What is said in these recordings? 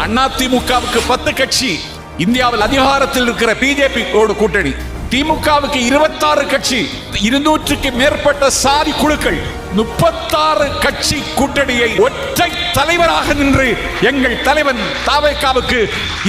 அதிமுகவுக்கு 10 கட்சி, இந்தியாவில் அதிகாரத்தில் இருக்கிற பிஜேபி கூட்டணி, திமுகவுக்கு 26 கட்சி, 200க்கு மேற்பட்ட சாதி குழுக்கள், 36 கட்சி கூட்டணியை ஒற்றை தலைவராக நின்று எங்கள் தலைவன் தாவேகாவுக்கு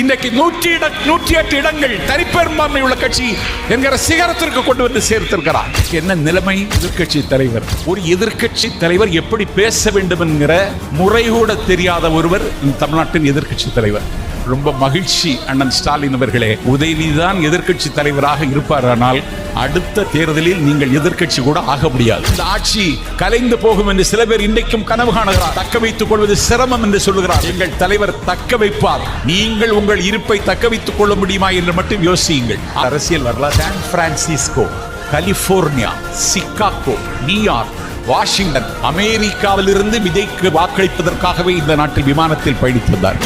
இன்றைக்கு 108 இடங்கள் தனிப்பெரும்பான்மை உள்ள கட்சி என்கிற சிகரத்திற்கு கொண்டு வந்து சேர்த்திருக்கிறார். என்ன நிலைமை? எதிர்கட்சி தலைவர், ஒரு எதிர்கட்சி தலைவர் எப்படி பேச வேண்டும் என்கிற முறை கூட தெரியாத ஒருவர் தமிழ்நாட்டின் எதிர்கட்சி தலைவர். ரொம்ப மகிழ்ச்சி அண்ணன் ஸ்டாலின் அவர்களே, உதயநிதிதான் எதிர்கட்சி தலைவராக இருப்பாரானால் அடுத்த தேர்தலில் நீங்கள் எதிர்கட்சி கூட ஆக முடியாது. இந்த ஆட்சி கலைந்து போகும் என்று சில பேர் இன்றைக்கும் கனவு காணுகிறார். தக்க வைத்துக் கொள்வது சிரமம் என்று சொல்லுகிறார். எங்கள் தலைவர் தக்க வைப்பார். நீங்கள் உங்கள் இருப்பை தக்க வைத்துக் கொள்ள முடியுமா என்று மட்டும் யோசியுங்கள். அரசியல் வரலாறு San Francisco, California, Chicago, New York, Washington, அமெரிக்காவில் இருந்து விஜய்க்கு வாக்களிப்பதற்காகவே இந்த நாட்டில் விமானத்தில் பயணித்து வந்தார்.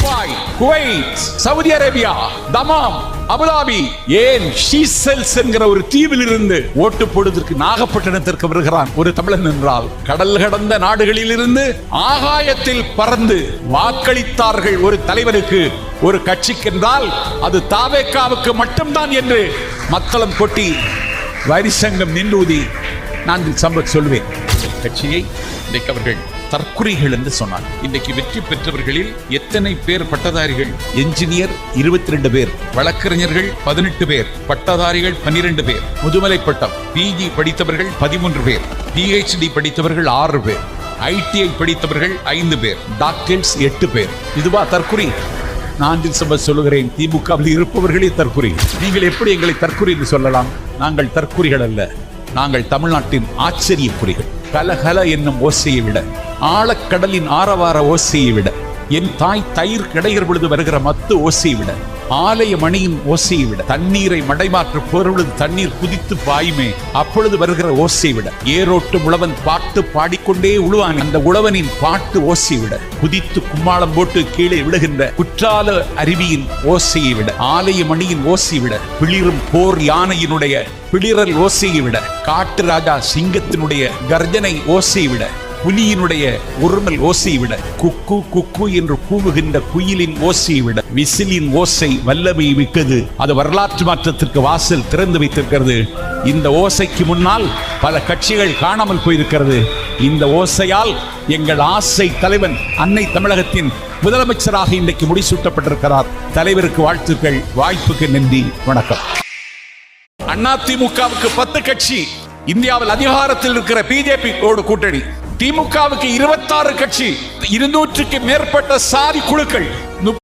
Kuwait, Saudi Arabia, Dammam, Abu Dhabi, ஏன் ஷீசெல்ஸ் என்கிற ஒரு தீவில் இருந்து ஓட்டு போடுவதற்கு நாகப்பட்டினத்திற்கு வருகிறான் ஒரு தமிழன் என்றால், கடல் கடந்த நாடுகளில் இருந்து ஆகாயத்தில் பறந்து வாக்களித்தார்கள் ஒரு தலைவருக்கு, ஒரு கட்சிக்கு என்றால் அது தாவேகாவுக்கு மட்டும்தான் என்று மத்தளம் கொட்டி வரிசங்கம் நின்றூதி நான் சம்பத் சொல்வேன். கட்சியை இன்றைக்கு அவர்கள் தற்குறிகள் என்று சொன்னார். இன்றைக்கு வெற்றி பெற்றவர்களில் எத்தனை பேர் பட்டதாரிகள்? என்ஜினியர் 22 பேர், வழக்கறிஞர்கள் 18 பேர், பட்டதாரிகள் 12 பேர், முதுமலை பட்டம் பிஜி படித்தவர்கள் 13 பேர், பிஹெச்டி படித்தவர்கள் 6 பேர், ஐடிஐ படித்தவர்கள் 5 பேர், டாக்டர்ஸ் 8 பேர். இதுவா தற்குறி? நான் சொல்லுகிறேன், திமுகவில் இருப்பவர்களே தற்குறி. நீங்கள் எப்படி எங்களை தற்குறி என்று சொல்லலாம்? நாங்கள் தற்குறிகள் அல்ல, நாங்கள் தமிழ்நாட்டின் ஆச்சரியக்குறிகள். கலகல என்னும் ஓசையை விட, ஆழக்கடலின் ஆரவார ஓசையை விட, என் தாய் தயிர் கிடைகிற பொழுது வருகிற மத்து ஓசையை விட, ஆலய மணியின் ஓசையை விட, தண்ணீரை மடைமாற்ற பொருள் தண்ணீர் குதித்து பாயுமே அப்பொழுது வருகிற ஓசையை விட, ஏரோட்டு உழவன் பாட்டு பாடிக்கொண்டே உழுவான் அந்த உழவனின் பாட்டு ஓசையை விட, குதித்து கும்மாளம் போட்டு கீழே விழுகின்ற குற்றால அருவியின் ஓசையை விட, ஆலய மணியின் ஓசையை விட, பிளிரும் போர் யானையினுடைய பிளிரல் ஓசையை விட, காட்டு ராஜா சிங்கத்தினுடைய கர்ஜனை ஓசையை விட, புலியினுடைய உருமல் ஓசையை விட, குக்கு குக்கு என்று கூவுகின்ற குயிலின் ஓசையை விட, விசிலின் ஓசை வல்லமை மிக்கது. அது வரலாற்று மாற்றத்திற்கு வாசல் திறந்து வைத்திருக்கிறது. இந்த ஓசைக்கு முன்னால் பல கட்சிகள் காணாமல் போயிருக்கிறது. இந்த ஓசையால் எங்கள் ஆசை தலைவன் அன்னை தமிழகத்தின் முதலமைச்சராக இன்றைக்கு முடிசூட்டப்பட்டிருக்கிறார். தலைவருக்கு வாழ்த்துக்கள். வாய்ப்புக்கு நன்றி. வணக்கம். அதிமுகவுக்கு 10 கட்சி, இந்தியாவில் அதிகாரத்தில் இருக்கிற பிஜேபி கூட்டணி, திமுகவுக்கு 26 கட்சி, 200க்கு மேற்பட்ட சாதி குழுக்கள்,